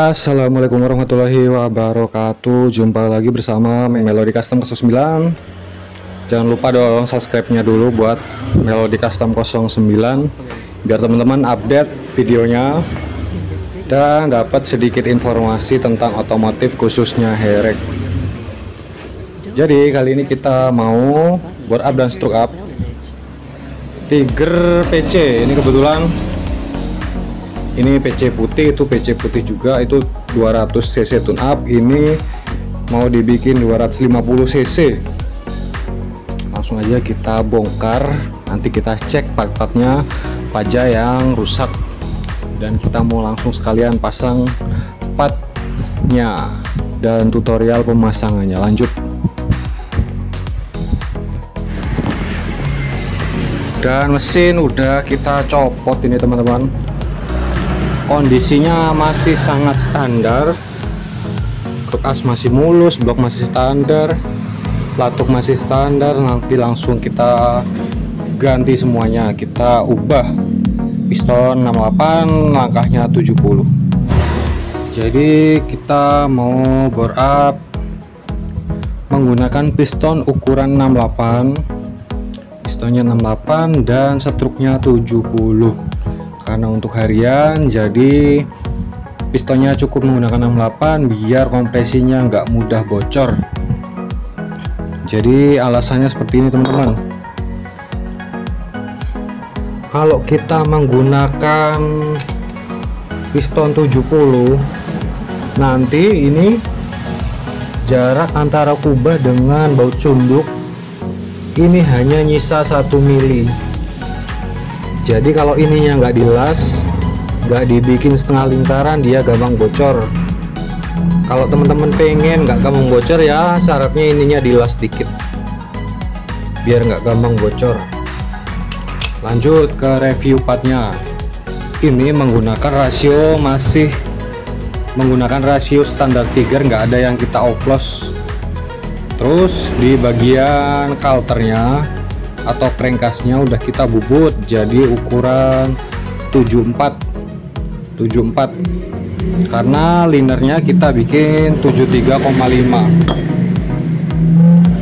Assalamualaikum warahmatullahi wabarakatuh. Jumpa lagi bersama Melody Custom 09. Jangan lupa dong subscribe-nya dulu buat Melody Custom 09 biar teman-teman update videonya dan dapat sedikit informasi tentang otomotif khususnya Herek. Jadi kali ini kita mau bore up dan stroke up Tiger PC. Ini kebetulan ini PC putih, itu PC putih juga, itu 200 cc tune up. Ini mau dibikin 250 cc. Langsung aja kita bongkar, nanti kita cek part-partnya apa aja yang rusak, dan kita mau langsung sekalian pasang partnya dan tutorial pemasangannya. Lanjut. Dan mesin udah kita copot ini teman-teman. Kondisinya masih sangat standar, kruk as masih mulus, blok masih standar, latuk masih standar. Nanti langsung kita ganti semuanya, kita ubah piston 68 langkahnya 70. Jadi kita mau bore up menggunakan piston ukuran 68, pistonnya 68 dan struknya 70. Karena untuk harian, jadi pistonnya cukup menggunakan 68 biar kompresinya nggak mudah bocor. Jadi alasannya seperti ini teman-teman. Kalau kita menggunakan piston 70, nanti ini jarak antara kubah dengan baut sunduk ini hanya nyisa 1 mili. Jadi kalau ininya nggak dilas, nggak dibikin setengah lingkaran, dia gampang bocor. Kalau teman-teman pengen nggak gampang bocor, ya syaratnya ininya dilas dikit biar nggak gampang bocor. Lanjut ke review partnya. Ini menggunakan rasio, masih menggunakan rasio standar Tiger, nggak ada yang kita oplos. Terus di bagian kalternya atau crankcase-nya udah kita bubut jadi ukuran 74 karena linernya kita bikin 73,5.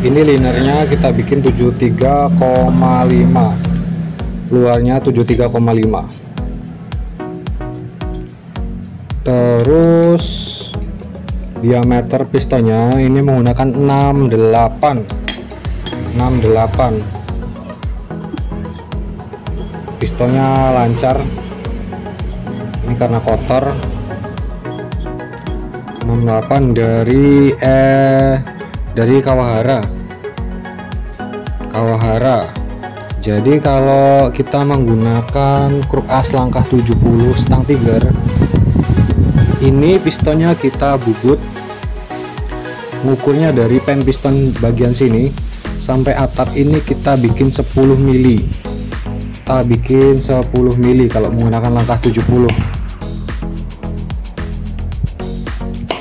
ini linernya kita bikin 73,5, luarnya 73,5. Terus diameter pistonnya ini menggunakan 68. Pistonnya lancar, ini karena kotor. 68 dari Kawahara. Jadi kalau kita menggunakan kruk as langkah 70 stang Tiger, ini pistonnya kita bubut, ngukurnya dari pen piston bagian sini sampai atap ini kita bikin 10 mili. Kita bikin 10 mili kalau menggunakan langkah 70.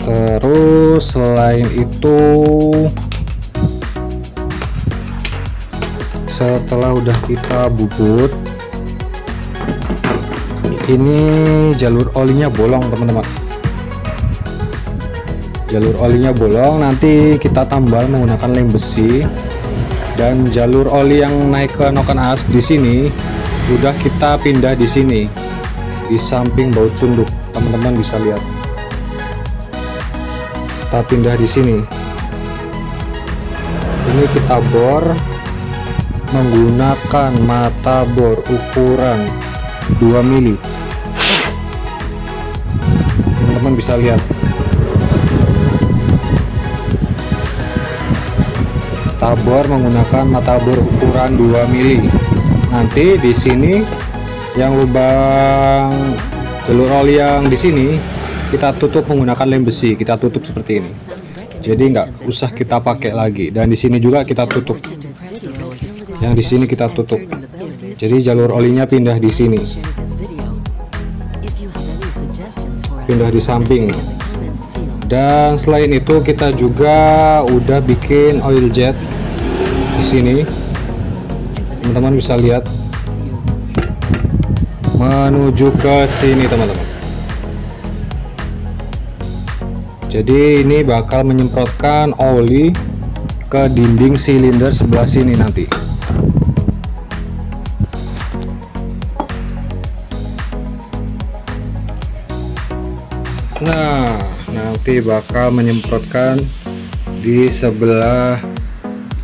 Terus selain itu, setelah udah kita bubut, ini jalur olinya bolong teman-teman. Jalur olinya bolong, nanti kita tambal menggunakan lem besi. Dan jalur oli yang naik ke noken as di sini udah kita pindah di sini, di samping baut sunduk, teman-teman bisa lihat. Kita pindah di sini. Ini kita bor menggunakan mata bor ukuran 2 mili. Teman-teman bisa lihat. Tabor menggunakan mata bor ukuran 2 mili. Nanti di sini yang lubang jalur oli yang di sini kita tutup menggunakan lem besi, kita tutup seperti ini. Jadi nggak usah kita pakai lagi. Dan di sini juga kita tutup. Yang di sini kita tutup. Jadi jalur olinya pindah di sini. Pindah di samping. Dan selain itu kita juga udah bikin oil jet di sini, teman-teman bisa lihat, menuju ke sini teman-teman. Jadi ini bakal menyemprotkan oli ke dinding silinder sebelah sini nanti. Nah, nanti bakal menyemprotkan di sebelah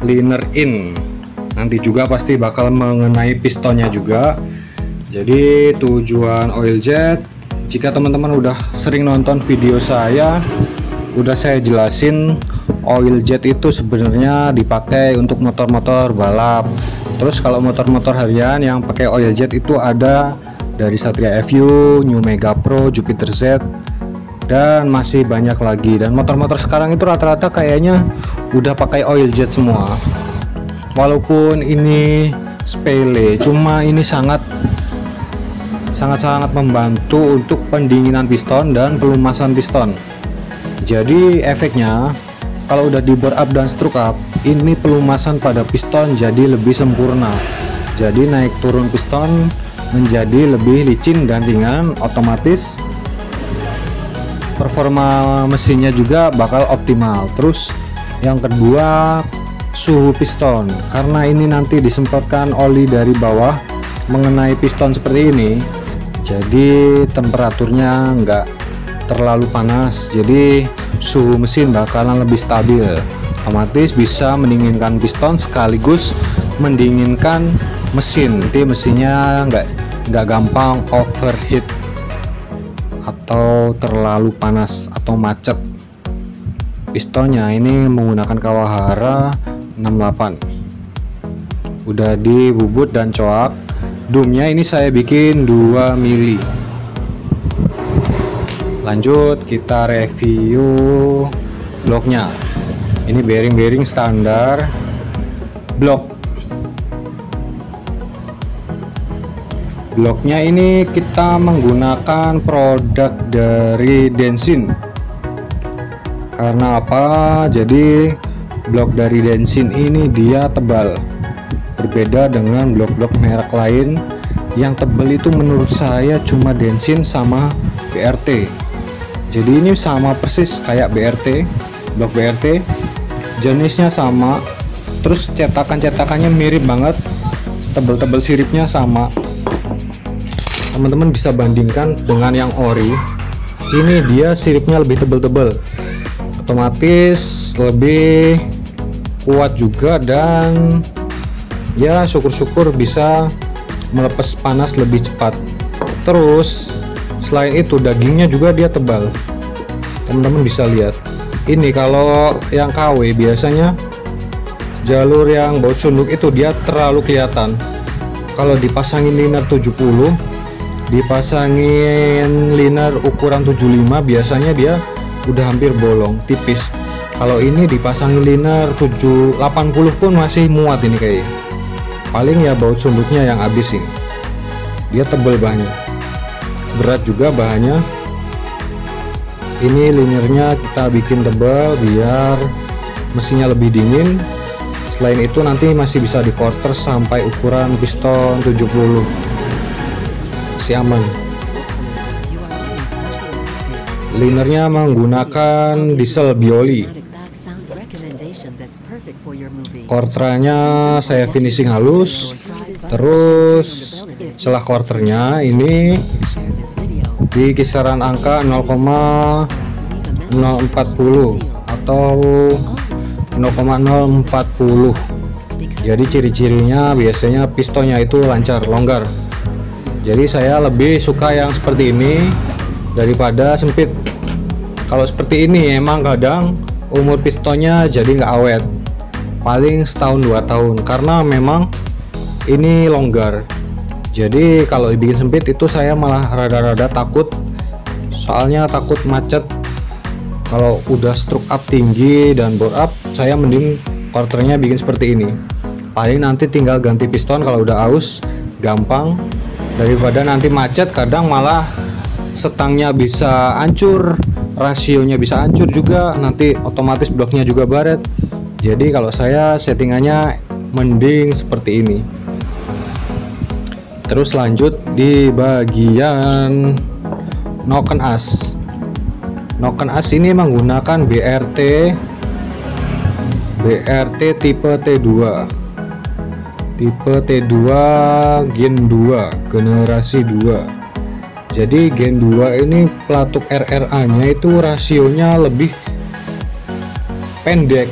liner in. Nanti juga pasti bakal mengenai pistonnya juga. Jadi tujuan oil jet, jika teman-teman udah sering nonton video saya, udah saya jelasin oil jet itu sebenarnya dipakai untuk motor-motor balap. Terus kalau motor-motor harian yang pakai oil jet itu ada dari Satria FU, New Mega Pro, Jupiter Z, dan masih banyak lagi. Dan motor-motor sekarang itu rata-rata kayaknya udah pakai oil jet semua. Walaupun ini sepele, cuma ini sangat membantu untuk pendinginan piston dan pelumasan piston. Jadi efeknya kalau udah di bore up dan stroke up, ini pelumasan pada piston jadi lebih sempurna. Jadi naik turun piston menjadi lebih licin dan ringan, otomatis performa mesinnya juga bakal optimal. Terus yang kedua, suhu piston, karena ini nanti disemprotkan oli dari bawah mengenai piston seperti ini, jadi temperaturnya nggak terlalu panas, jadi suhu mesin bakalan lebih stabil, otomatis bisa mendinginkan piston sekaligus mendinginkan mesin. Nanti mesinnya nggak gampang overheat atau terlalu panas atau macet. Pistonnya ini menggunakan Kawahara 68, udah dibubut dan coak. Dumnya ini saya bikin 2 mili. Lanjut kita review bloknya. Ini bearing standar blok. Bloknya ini kita menggunakan produk dari Densin. Karena apa? Jadi blok dari Densin ini dia tebal, berbeda dengan blok-blok merek lain yang tebal itu menurut saya cuma Densin sama BRT. Jadi ini sama persis kayak BRT, blok BRT, jenisnya sama, terus cetakannya mirip banget, tebel-tebel siripnya sama. Teman-teman bisa bandingkan dengan yang ori, ini dia siripnya lebih tebel-tebel, otomatis lebih kuat juga, dan ya syukur-syukur bisa melepas panas lebih cepat. Terus selain itu dagingnya juga dia tebal, teman-teman bisa lihat. Ini kalau yang KW biasanya jalur yang baut sunduk itu dia terlalu kelihatan. Kalau dipasangin liner 70, dipasangin liner ukuran 75, biasanya dia udah hampir bolong, tipis. Kalau ini dipasangin liner 80 pun masih muat ini kayaknya. Paling ya baut sunduknya yang habis ini. Dia tebel banget, berat juga bahannya. Ini linernya kita bikin tebal biar mesinnya lebih dingin. Selain itu nanti masih bisa di quarter sampai ukuran piston 70, masih aman. Linernya menggunakan diesel Bioli. Quarternya saya finishing halus. Terus setelah quarternya ini di kisaran angka 0,040 atau 0,040. Jadi ciri-cirinya biasanya pistonnya itu lancar, longgar. Jadi saya lebih suka yang seperti ini daripada sempit. Kalau seperti ini emang kadang umur pistonnya jadi nggak awet, paling setahun 2 tahun, karena memang ini longgar. Jadi kalau dibikin sempit itu saya malah rada-rada takut, soalnya takut macet. Kalau udah stroke up tinggi dan bore up, saya mending quarternya bikin seperti ini. Paling nanti tinggal ganti piston kalau udah aus, gampang, daripada nanti macet. Kadang malah setangnya bisa hancur, rasionya bisa hancur juga, nanti otomatis bloknya juga baret. Jadi kalau saya settingannya mending seperti ini. Terus lanjut di bagian noken as. Noken as ini menggunakan BRT tipe T2 Gen 2 generasi 2. Jadi Gen 2 ini pelatuk RRA nya itu rasionya lebih pendek,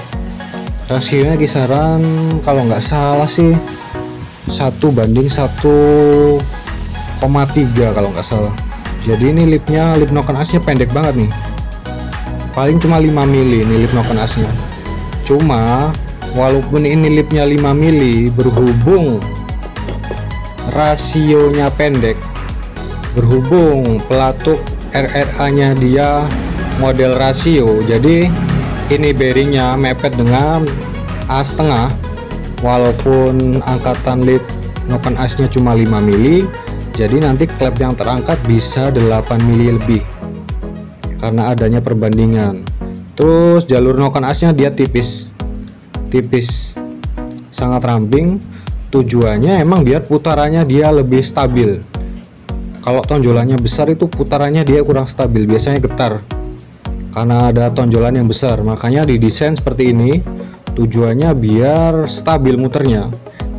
rasionya kisaran kalau nggak salah sih 1:1,3 kalau nggak salah. Jadi ini lip Noken as nya pendek banget nih, paling cuma 5 mili ini lip Noken as nya. Cuma walaupun ini lipnya 5 mili, berhubung rasionya pendek, berhubung pelatuk RRA nya dia model rasio, jadi ini bearingnya mepet dengan as tengah. Walaupun angkatan lip Noken as nya cuma 5 mili, jadi nanti klep yang terangkat bisa 8 mili lebih karena adanya perbandingan. Terus jalur Noken as nya dia tipis, sangat ramping. Tujuannya emang biar putarannya dia lebih stabil. Kalau tonjolannya besar itu putarannya dia kurang stabil, biasanya getar karena ada tonjolan yang besar. Makanya didesain seperti ini, tujuannya biar stabil muternya.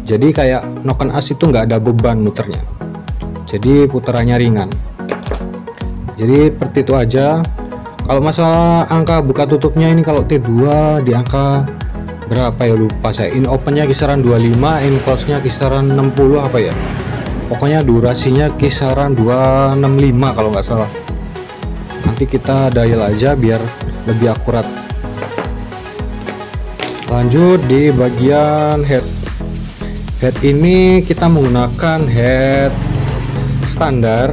Jadi kayak Noken as itu nggak ada beban muternya, jadi putarannya ringan. Jadi seperti itu aja. Kalau masalah angka buka tutupnya ini, kalau T2 di angka berapa ya, lupa saya. In opennya kisaran 25, in close nya kisaran 60 apa ya, pokoknya durasinya kisaran 265 kalau nggak salah. Nanti kita dial aja biar lebih akurat. Lanjut di bagian head ini kita menggunakan head standar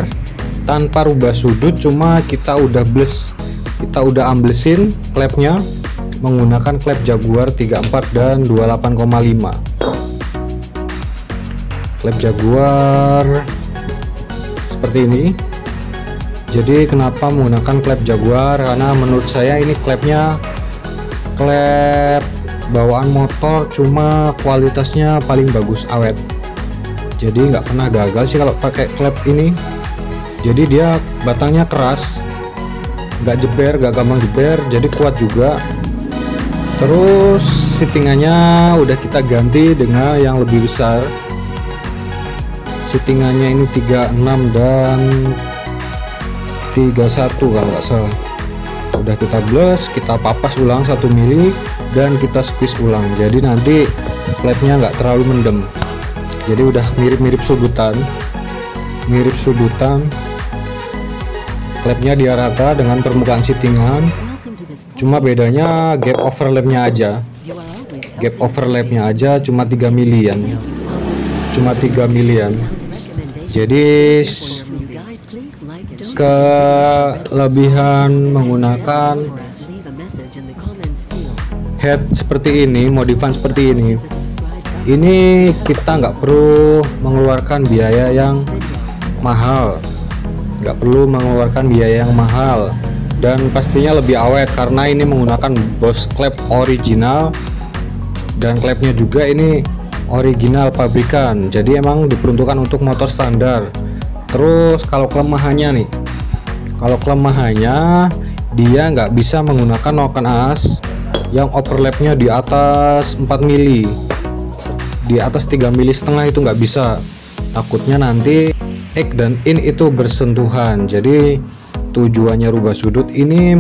tanpa rubah sudut, cuma kita udah amblesin klepnya menggunakan klep Jaguar 34 dan 28,5. Klep Jaguar seperti ini. Jadi kenapa menggunakan klep Jaguar? Karena menurut saya ini klepnya klep bawaan motor, cuma kualitasnya paling bagus, awet. Jadi nggak pernah gagal sih kalau pakai klep ini. Jadi dia batangnya keras, nggak jeber, nggak gampang jeber, jadi kuat juga. Terus settingannya udah kita ganti dengan yang lebih besar. Settingannya ini 36 dan 31 kalau nggak salah. Udah kita blus, kita papas ulang 1 mili dan kita squeeze ulang. Jadi nanti klepnya nggak terlalu mendem. Jadi udah mirip sudutan. Klepnya dia rata dengan permukaan settingan. Cuma bedanya gap overlapnya aja cuma 3 milian. Jadi kelebihan menggunakan head seperti ini, modifan seperti ini kita nggak perlu mengeluarkan biaya yang mahal, dan pastinya lebih awet karena ini menggunakan Boss klep original, dan klepnya juga ini original pabrikan, jadi emang diperuntukkan untuk motor standar. Terus kalau kelemahannya dia nggak bisa menggunakan Noken as yang overlapnya di atas 4 mili, di atas 3,5 mili itu nggak bisa, takutnya nanti egg dan in itu bersentuhan. Jadi tujuannya rubah sudut ini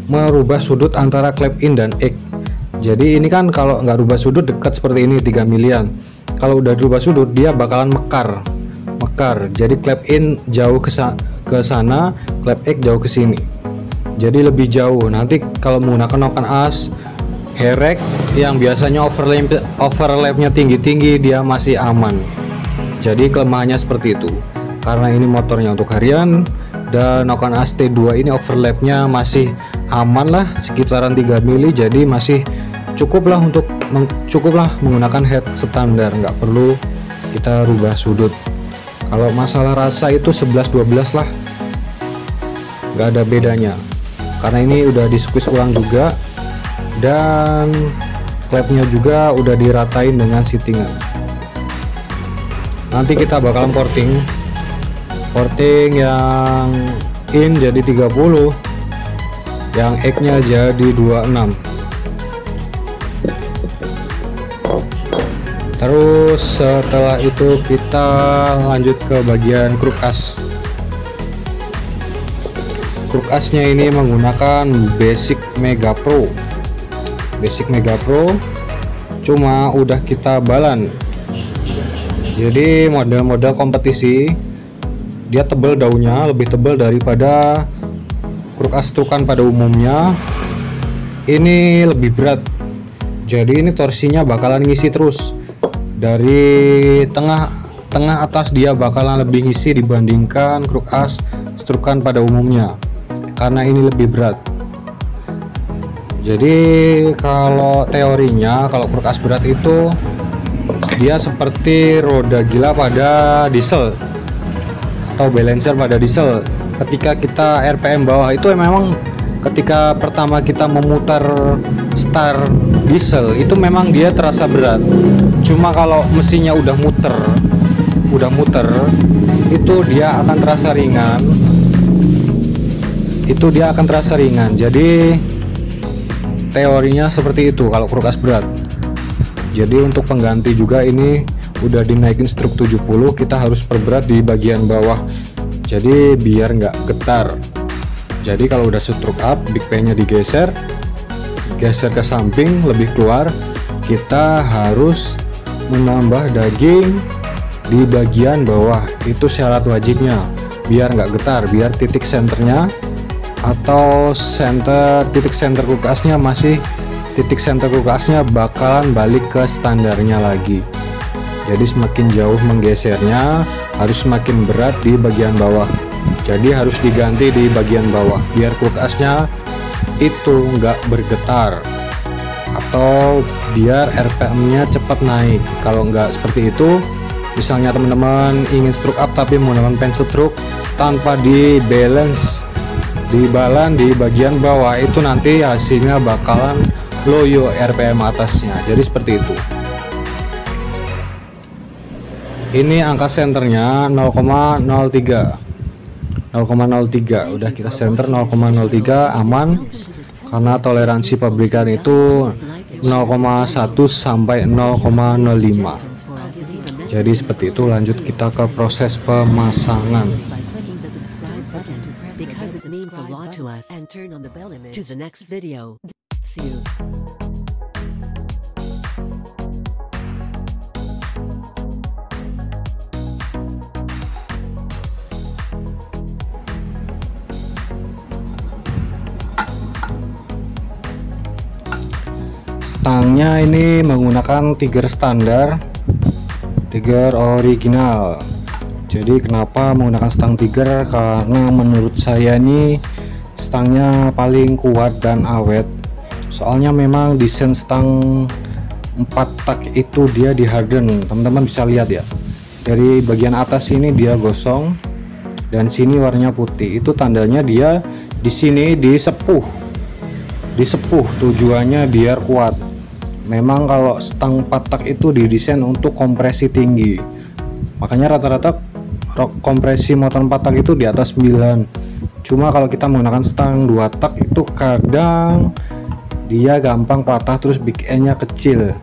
merubah sudut antara klep in dan egg. Jadi ini kan kalau nggak rubah sudut dekat seperti ini 3 milian, kalau udah rubah sudut dia bakalan mekar. Jadi klep in jauh ke sana, klep egg jauh ke sini, jadi lebih jauh. Nanti kalau menggunakan Noken as herek yang biasanya overlapnya tinggi, dia masih aman. Jadi kelemahannya seperti itu. Karena ini motornya untuk harian dan Noken as T2 ini overlapnya masih aman lah, sekitaran 3 mili, jadi masih cukup lah menggunakan head standar, nggak perlu kita rubah sudut. Kalau masalah rasa itu 11-12 lah, nggak ada bedanya karena ini udah di squeeze ulang juga dan klepnya juga udah diratain dengan settingan. Nanti kita bakalan porting yang in jadi 30, yang X-nya jadi 26. Terus setelah itu kita lanjut ke bagian kruk as. Kruk asnya ini menggunakan Basic Mega Pro. Basic Mega Pro, cuma udah kita balan. Jadi model-model kompetisi dia tebal daunnya, lebih tebal daripada kruk as trukan pada umumnya. Ini lebih berat, jadi ini torsinya bakalan ngisi terus. Dari tengah atas dia bakalan lebih ngisi dibandingkan kruk as trukan pada umumnya, karena ini lebih berat. Jadi kalau teorinya, kalau kruk as berat itu dia seperti roda gila pada diesel atau balancer pada diesel. Ketika kita RPM bawah itu memang ketika pertama kita memutar start diesel itu memang dia terasa berat. Cuma kalau mesinnya udah muter itu dia akan terasa ringan. Jadi teorinya seperti itu kalau kruk as berat. Jadi untuk pengganti juga ini udah dinaikin struk 70, kita harus perberat di bagian bawah. Jadi biar nggak getar. Jadi kalau udah struk up, big P-nya digeser ke samping lebih keluar, kita harus menambah daging di bagian bawah. Itu syarat wajibnya biar nggak getar, biar titik senternya atau titik senter kruk asnya bakalan balik ke standarnya lagi. Jadi semakin jauh menggesernya harus semakin berat di bagian bawah. Jadi harus diganti di bagian bawah biar kruk asnya itu nggak bergetar, atau biar RPM-nya cepat naik. Kalau nggak seperti itu, misalnya teman-teman ingin stroke up tapi menggunakan pencil stroke tanpa di balance, di balan di bagian bawah, itu nanti hasilnya bakalan loyo RPM atasnya. Jadi seperti itu. Ini angka senternya 0,03. Udah kita center 0,03 aman, karena toleransi pabrikan itu 0,1 sampai 0,05. Jadi seperti itu. Lanjut kita ke proses pemasangan. Stangnya ini menggunakan tiger standar, tiger original. Jadi kenapa menggunakan stang tiger? Karena menurut saya ini stangnya paling kuat dan awet. Soalnya memang desain stang 4 tak itu dia di harden. Teman-teman bisa lihat ya, dari bagian atas ini dia gosong dan sini warnanya putih. Itu tandanya dia di sini disepuh. Tujuannya biar kuat. Memang kalau stang 4 tak itu didesain untuk kompresi tinggi, makanya rata-rata kompresi motor 4 tak itu di atas 9. Cuma kalau kita menggunakan stang 2 tak itu kadang dia gampang patah, terus big end nya kecil,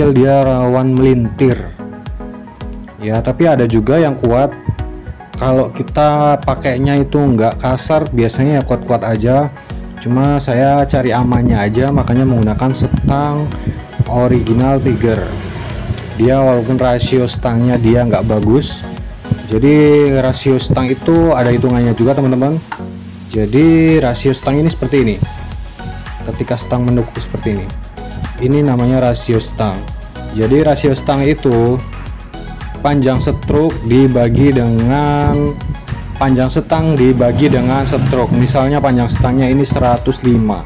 dia rawan melintir ya. Tapi ada juga yang kuat. Kalau kita pakainya itu nggak kasar, biasanya ya kuat-kuat aja. Cuma saya cari amannya aja, makanya menggunakan stang original tiger. Dia walaupun rasio stangnya dia nggak bagus, jadi rasio stang itu ada hitungannya juga teman-teman. Jadi rasio stang ini seperti ini. Ketika stang menukuk seperti ini namanya rasio stang. Jadi rasio stang itu panjang stroke dibagi dengan panjang setang dibagi dengan stroke. Misalnya panjang setangnya ini 105,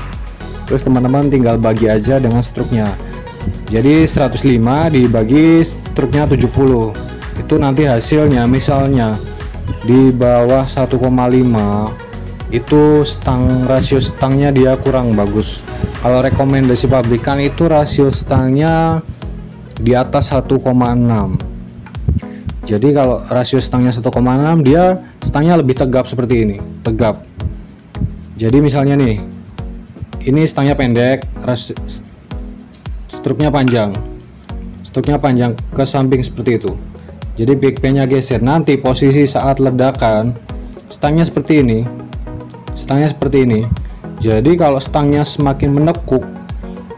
terus teman-teman tinggal bagi aja dengan stroke-nya. Jadi 105 dibagi stroke-nya 70, itu nanti hasilnya misalnya di bawah 1,5, itu rasio stangnya dia kurang bagus. Kalau rekomendasi pabrikan itu rasio stangnya di atas 1,6. Jadi kalau rasio stangnya 1,6, dia stangnya lebih tegap seperti ini, tegap. Jadi misalnya nih, ini stangnya pendek, struknya panjang ke samping seperti itu. Jadi backplane-nya geser. Nanti posisi saat ledakan stangnya seperti ini. Jadi kalau stangnya semakin menekuk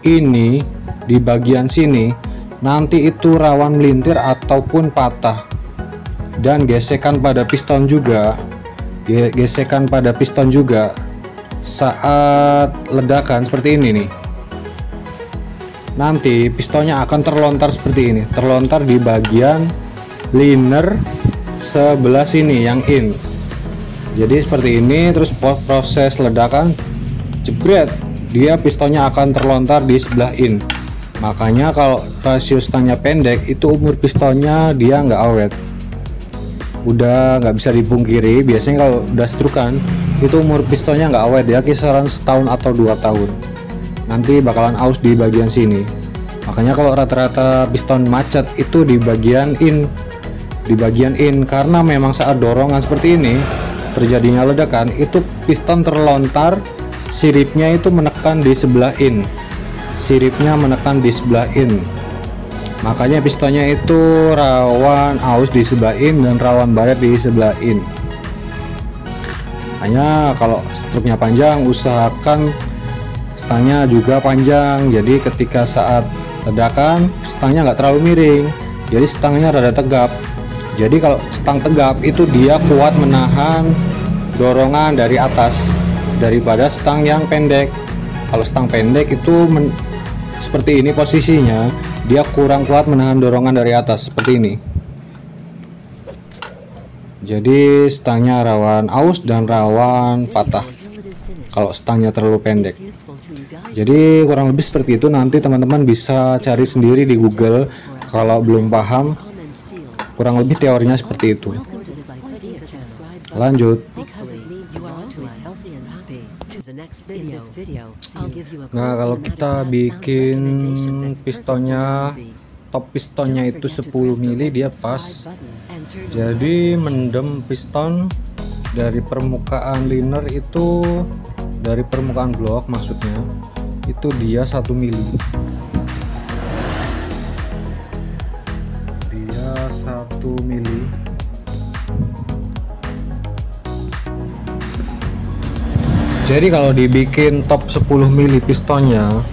ini di bagian sini, nanti itu rawan melintir ataupun patah. Dan gesekan pada piston juga saat ledakan seperti ini nih, nanti pistonnya akan terlontar seperti ini, terlontar di bagian liner sebelah sini yang in. Jadi seperti ini, terus proses ledakan jebret, dia pistonnya akan terlontar di sebelah in. Makanya kalau rasio stangnya pendek, itu umur pistonnya dia nggak awet, udah nggak bisa dipungkiri. Biasanya kalau udah strukan itu umur pistonnya nggak awet ya, kisaran setahun atau 2 tahun, nanti bakalan aus di bagian sini. Makanya kalau rata-rata piston macet itu di bagian in, karena memang saat dorongan seperti ini terjadinya ledakan, itu piston terlontar, siripnya itu menekan di sebelah in, makanya pistonnya itu rawan aus di sebelah in dan rawan baret di sebelah in. Hanya kalau struknya panjang, usahakan stangnya juga panjang. Jadi ketika saat ledakan stangnya nggak terlalu miring, jadi stangnya rada tegap. Jadi kalau stang tegap itu dia kuat menahan dorongan dari atas daripada stang yang pendek. Kalau stang pendek itu seperti ini posisinya, dia kurang kuat menahan dorongan dari atas seperti ini. Jadi stangnya rawan aus dan rawan patah kalau stangnya terlalu pendek. Jadi kurang lebih seperti itu. Nanti teman-teman bisa cari sendiri di Google kalau belum paham. Kurang lebih teorinya seperti itu. Lanjut. Nah, kalau kita bikin pistonnya, top pistonnya itu 10 mili, dia pas. Jadi mendem piston dari permukaan liner itu, dari permukaan blok maksudnya, itu dia 1 mili. Dia 1 mili. Jadi kalau dibikin top 10 mili pistonnya,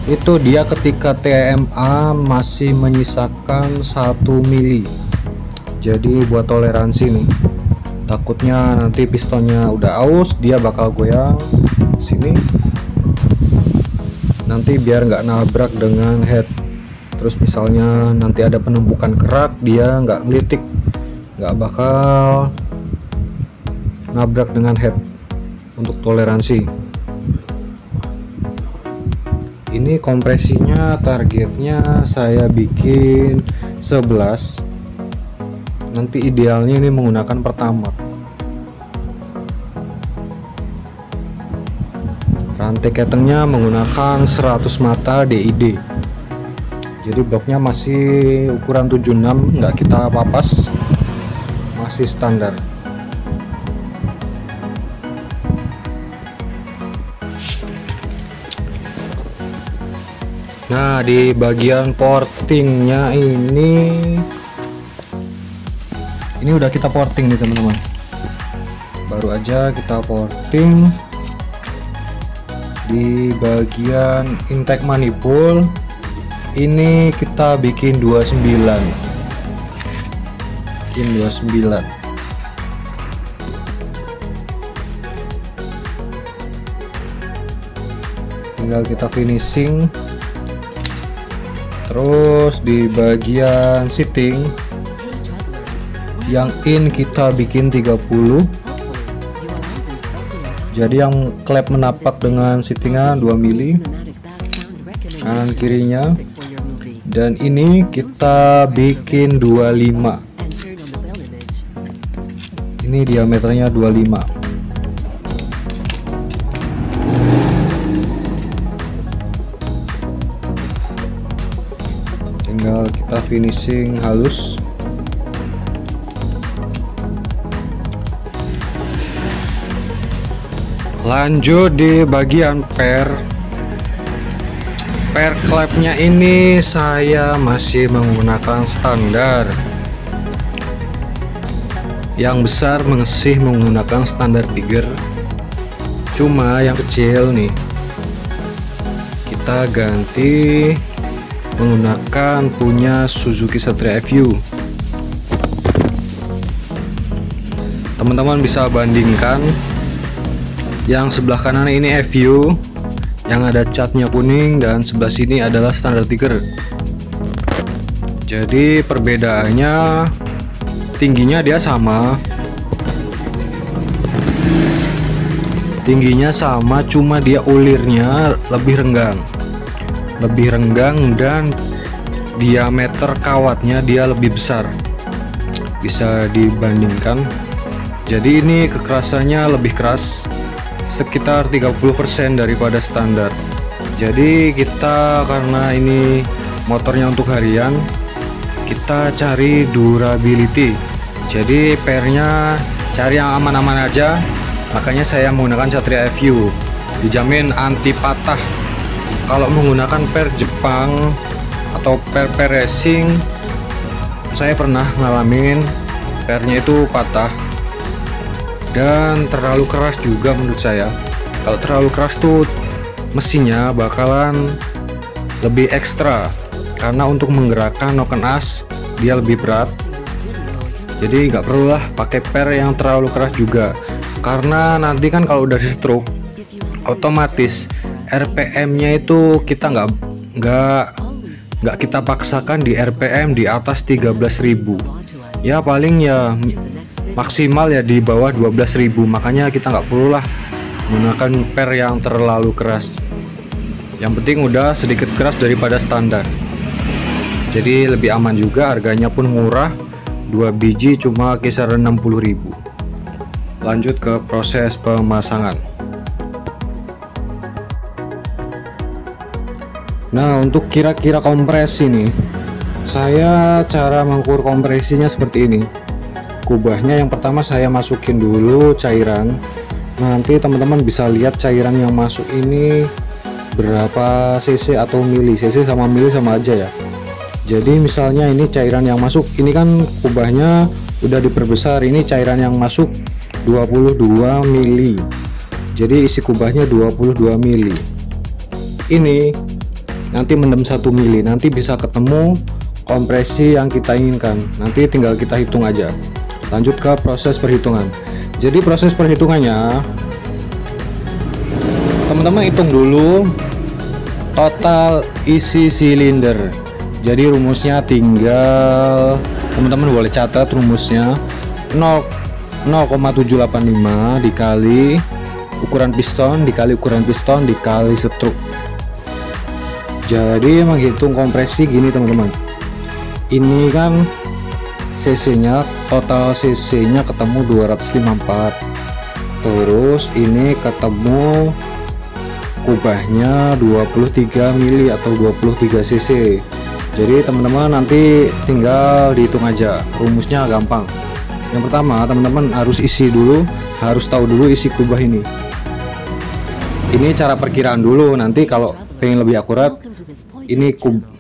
itu dia ketika TMA masih menyisakan 1 mili. Jadi buat toleransi nih, takutnya nanti pistonnya udah aus, dia bakal goyang sini, nanti biar nggak nabrak dengan head. Terus misalnya nanti ada penumpukan kerak, dia nggak ngelitik, nggak bakal nabrak dengan head. Untuk toleransi ini kompresinya targetnya saya bikin 11. Nanti idealnya ini menggunakan pertama. Rantai ketengnya menggunakan 100 mata DID. Jadi bloknya masih ukuran 76, nggak kita papas, masih standar. Nah, di bagian portingnya ini udah kita porting nih teman-teman. Baru aja kita porting di bagian intake manifold. Ini kita bikin 29. Tinggal kita finishing. Terus di bagian seating yang in kita bikin 30. Jadi yang klep menapak dengan seatingan 2 mili kanan kirinya, dan ini kita bikin 25. Ini diameternya 25. Tinggal kita finishing halus. Lanjut di bagian per klepnya ini saya masih menggunakan standar. Yang besar masih menggunakan standar Tiger, cuma yang kecil nih kita ganti menggunakan punya Suzuki Satria FU. Teman-teman bisa bandingkan, yang sebelah kanan ini FU yang ada catnya kuning, dan sebelah sini adalah standar Tiger. Jadi perbedaannya, tingginya dia sama, cuma dia ulirnya lebih renggang dan diameter kawatnya dia lebih besar, bisa dibandingkan. Jadi ini kekerasannya lebih keras, sekitar 30% daripada standar. Jadi kita, karena ini motornya untuk harian, kita cari durability. Jadi pernya cari yang aman-aman aja, makanya saya menggunakan Satria FU, dijamin anti patah. Kalau menggunakan per Jepang atau per racing, saya pernah ngalamin pernya itu patah dan terlalu keras juga menurut saya. Kalau terlalu keras tuh mesinnya bakalan lebih ekstra, karena untuk menggerakkan noken as dia lebih berat. Jadi nggak perlulah pakai per yang terlalu keras juga, karena nanti kan kalau udah di stroke otomatis RPM-nya itu kita nggak kita paksakan di RPM di atas 13.000. Ya paling ya maksimal ya di bawah 12.000, makanya kita nggak perlu lah menggunakan per yang terlalu keras. Yang penting udah sedikit keras daripada standar, jadi lebih aman juga, harganya pun murah, 2 biji cuma kisaran 60.000. Lanjut ke proses pemasangan. Nah, untuk kira-kira kompresi nih, saya cara mengukur kompresinya seperti ini. Kubahnya yang pertama saya masukin dulu cairan. Nanti teman-teman bisa lihat cairan yang masuk ini berapa cc atau mili. Cc sama mili sama aja ya. Jadi misalnya ini cairan yang masuk, ini kan kubahnya udah diperbesar, ini cairan yang masuk 22 mili. Jadi isi kubahnya 22 mili. Ini nanti mendem 1 mili, nanti bisa ketemu kompresi yang kita inginkan. Nanti tinggal kita hitung aja. Lanjut ke proses perhitungan. Jadi proses perhitungannya, teman-teman hitung dulu total isi silinder. Jadi rumusnya tinggal teman-teman boleh catat rumusnya 0,785 dikali ukuran piston dikali ukuran piston dikali stroke. Jadi menghitung kompresi gini teman-teman, ini kan cc nya, total cc nya ketemu 254, terus ini ketemu kubahnya 23 mili atau 23 cc. Jadi teman-teman nanti tinggal dihitung aja, rumusnya gampang. Yang pertama teman-teman harus isi dulu, harus tahu dulu isi kubah ini. Ini cara perkiraan dulu, nanti kalau pengen lebih akurat, ini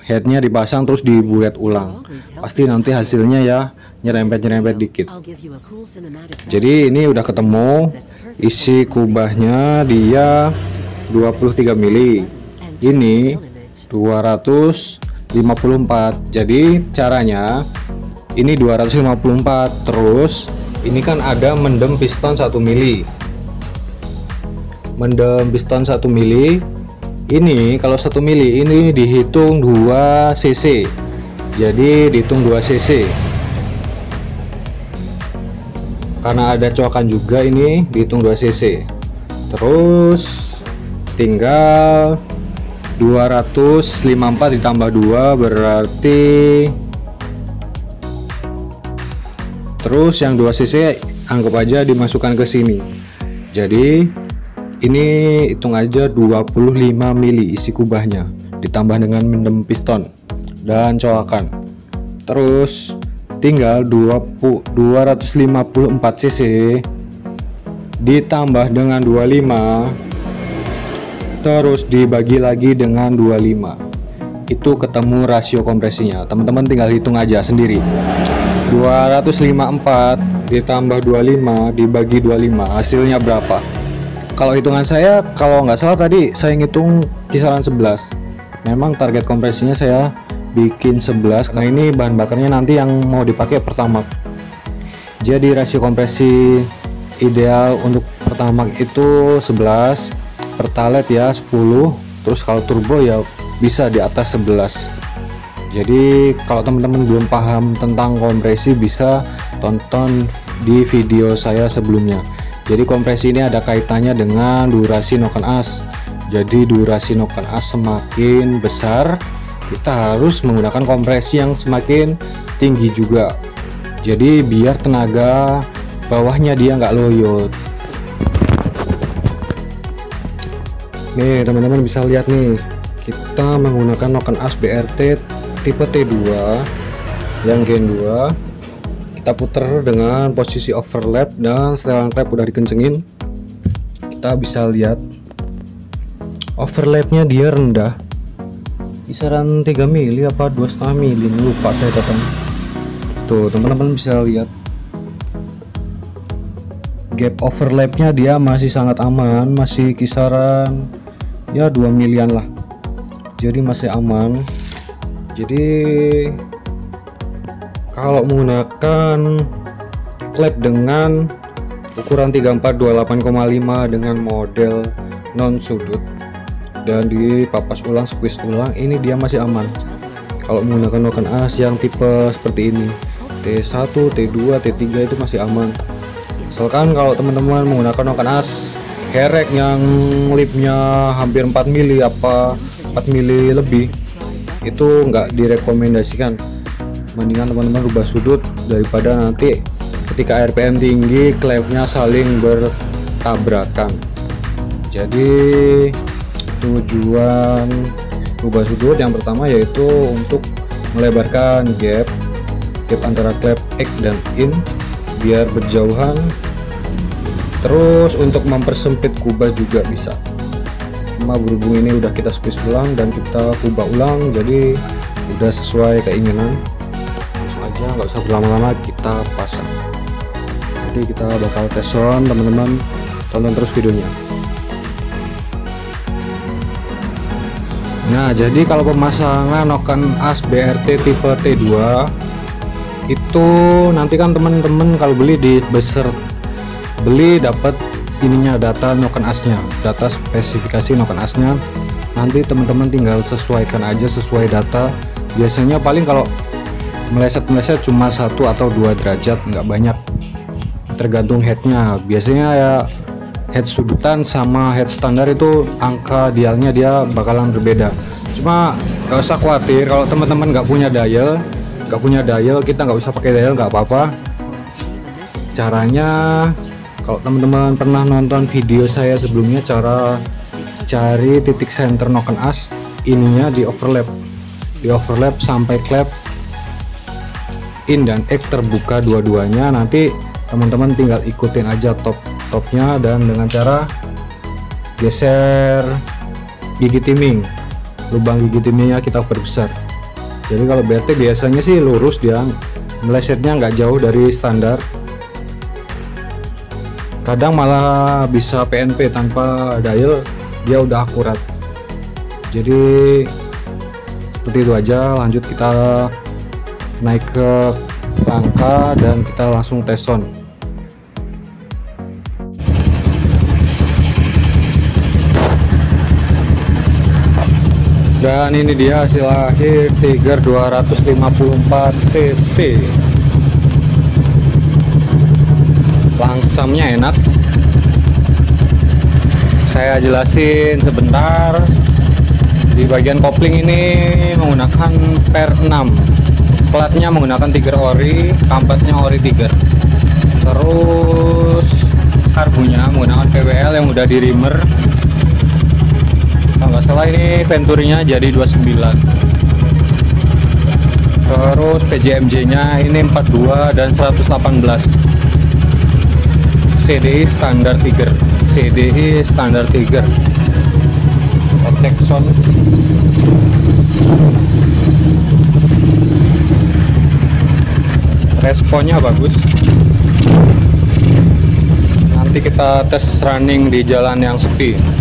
headnya dipasang terus dibulet ulang, pasti nanti hasilnya ya nyerempet dikit. Jadi ini udah ketemu isi kubahnya, dia 23 mili, ini 254. Jadi caranya ini 254, terus ini kan ada mendem piston 1 mili. Mendem piston 1 mili ini, kalau 1 mili ini dihitung 2 cc, jadi dihitung 2 cc karena ada coakan juga, ini dihitung 2 cc. Terus tinggal 254 ditambah 2 berarti, terus yang 2 cc anggap aja dimasukkan ke sini. Jadi ini hitung aja 25 mili isi kubahnya ditambah dengan mendem piston dan coakan. Terus tinggal 254 cc ditambah dengan 25 terus dibagi lagi dengan 25, itu ketemu rasio kompresinya. Teman-teman tinggal hitung aja sendiri. 254 ditambah 25 dibagi 25 hasilnya berapa? Kalau hitungan saya, kalau nggak salah tadi saya ngitung kisaran 11. Memang target kompresinya saya bikin 11 karena ini bahan bakarnya nanti yang mau dipakai Pertamax. Jadi rasio kompresi ideal untuk Pertamax itu 11, Pertalite ya 10, terus kalau turbo ya bisa di atas 11. Jadi kalau teman-teman belum paham tentang kompresi bisa tonton di video saya sebelumnya. Jadi kompresi ini ada kaitannya dengan durasi noken as. Jadi durasi noken as semakin besar, kita harus menggunakan kompresi yang semakin tinggi juga. Jadi biar tenaga bawahnya dia nggak loyo. Nih teman-teman bisa lihat nih, kita menggunakan noken as BRT tipe T2 yang gen 2. Kita puter dengan posisi overlap dan setelan klep udah dikencengin, kita bisa lihat overlapnya dia rendah, kisaran 3 mili apa 2,5 mili, lupa saya datang. Tuh teman-teman bisa lihat gap overlapnya dia masih sangat aman, masih kisaran ya 2 milian lah, jadi masih aman. Jadi kalau menggunakan klep dengan ukuran 3428,5 dengan model non sudut dan dipapas ulang, squeeze ulang, ini dia masih aman. Kalau menggunakan noken as yang tipe seperti ini T1, T2, T3 itu masih aman. Misalkan kalau teman-teman menggunakan noken as herek yang lipnya hampir 4 mili apa 4 mili lebih, itu nggak direkomendasikan. Mendingan teman-teman rubah sudut daripada nanti ketika RPM tinggi klepnya saling bertabrakan. Jadi tujuan rubah sudut yang pertama yaitu untuk melebarkan gap antara klep X dan in biar berjauhan. Terus untuk mempersempit kubah juga bisa, cuma berhubung ini udah kita squeeze ulang dan kita kubah ulang, jadi udah sesuai keinginan. Aja nggak usah berlama-lama, kita pasang. Nanti kita bakal tes on, teman-teman tonton terus videonya. Nah jadi kalau pemasangan noken as BRT tipe T2 itu nanti kan teman-teman kalau beli di beser beli dapat ininya, data noken asnya, data spesifikasi noken asnya. Nanti teman-teman tinggal sesuaikan aja sesuai data. Biasanya paling kalau meleset cuma 1 atau 2 derajat, nggak banyak, tergantung headnya. Biasanya ya head sudutan sama head standar itu angka dialnya dia bakalan berbeda. Cuma nggak usah khawatir kalau teman-teman nggak punya dial, kita nggak usah pakai dial, nggak apa-apa. Caranya kalau teman-teman pernah nonton video saya sebelumnya, cara cari titik center noken as, ininya di overlap sampai klep in dan X terbuka dua-duanya. Nanti teman-teman tinggal ikutin aja topnya dan dengan cara geser gigi timing, lubang gigi timingnya kita perbesar. Jadi kalau BRT biasanya sih lurus, dia melesetnya nggak jauh dari standar, kadang malah bisa PNP tanpa dial dia udah akurat. Jadi seperti itu aja. Lanjut kita naik ke rangka dan kita langsung tes on. Dan ini dia hasil akhir Tiger 254 cc. Langsamnya enak. Saya jelasin sebentar. Di bagian kopling ini menggunakan per 6. Platnya menggunakan Tiger ori, kampasnya ori Tiger. Terus karbunya menggunakan PWL yang udah di reamer. Kalau nggak salah ini Venturinya jadi 29. Terus PJMJ nya ini 42 dan 118. CDI standar Tiger. CDI standar Tiger. Kita cek sound. Responnya bagus. Nanti kita tes running di jalan yang sepi.